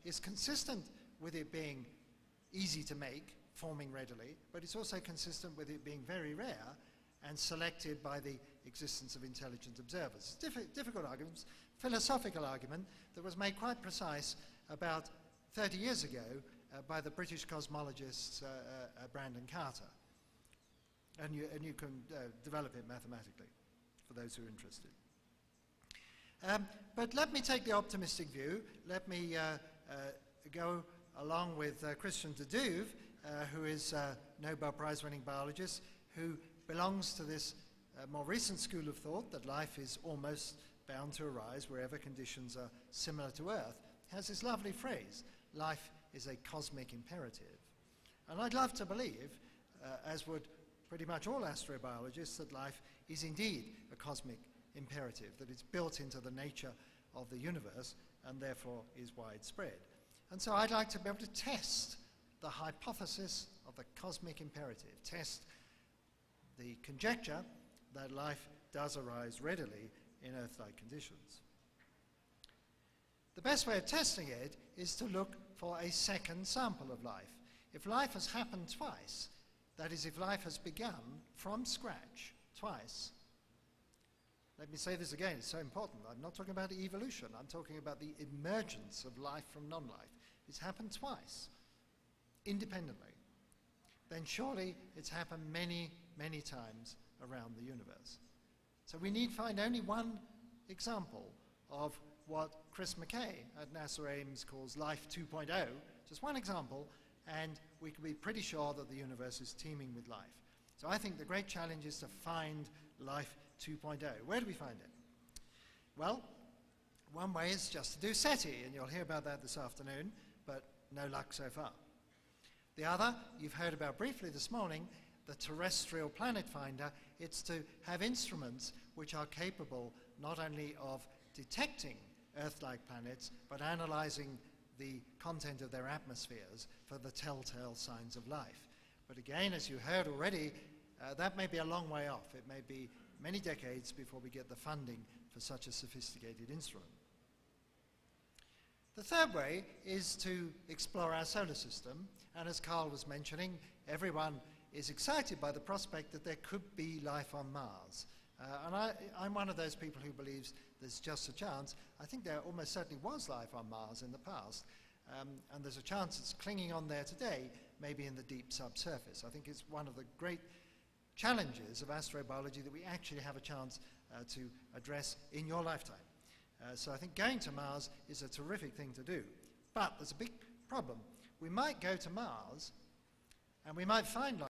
is consistent with it being easy to make, forming readily, but it's also consistent with it being very rare and selected by the existence of intelligent observers. Difficult arguments, philosophical argument that was made quite precise about 30 years ago by the British cosmologist Brandon Carter. And you can develop it mathematically for those who are interested. But let me take the optimistic view. Let me go along with Christian de Duve, who is a Nobel Prize-winning biologist, who belongs to this more recent school of thought that life is almost bound to arise wherever conditions are similar to Earth, has this lovely phrase, life is a cosmic imperative. And I'd love to believe, as would pretty much all astrobiologists, that life is indeed a cosmic imperative, that it's built into the nature of the universe and therefore is widespread. And so I'd like to be able to test the hypothesis of the cosmic imperative, test the conjecture that life does arise readily in Earth-like conditions. The best way of testing it is to look for a second sample of life. If life has happened twice, that is, if life has begun from scratch twice, let me say this again, it's so important. I'm not talking about evolution, I'm talking about the emergence of life from non-life. It's happened twice, independently. Then surely it's happened many, many times around the universe. So we need find only one example of what Chris McKay at NASA Ames calls Life 2.0, just one example, and we can be pretty sure that the universe is teeming with life. So I think the great challenge is to find Life 2.0. Where do we find it? Well, one way is just to do SETI, and you'll hear about that this afternoon, but no luck so far. The other, you've heard about briefly this morning, the terrestrial planet finder. It's to have instruments which are capable not only of detecting Earth-like planets, but analyzing the content of their atmospheres for the telltale signs of life. But again, as you heard already, that may be a long way off. It may be many decades before we get the funding for such a sophisticated instrument. The third way is to explore our solar system, and as Carl was mentioning, everyone is excited by the prospect that there could be life on Mars. And I'm one of those people who believes there's just a chance. I think there almost certainly was life on Mars in the past, and there's a chance it's clinging on there today, maybe in the deep subsurface. I think it's one of the great challenges of astrobiology that we actually have a chance to address in your lifetime. So I think going to Mars is a terrific thing to do. But there's a big problem. We might go to Mars and we might find life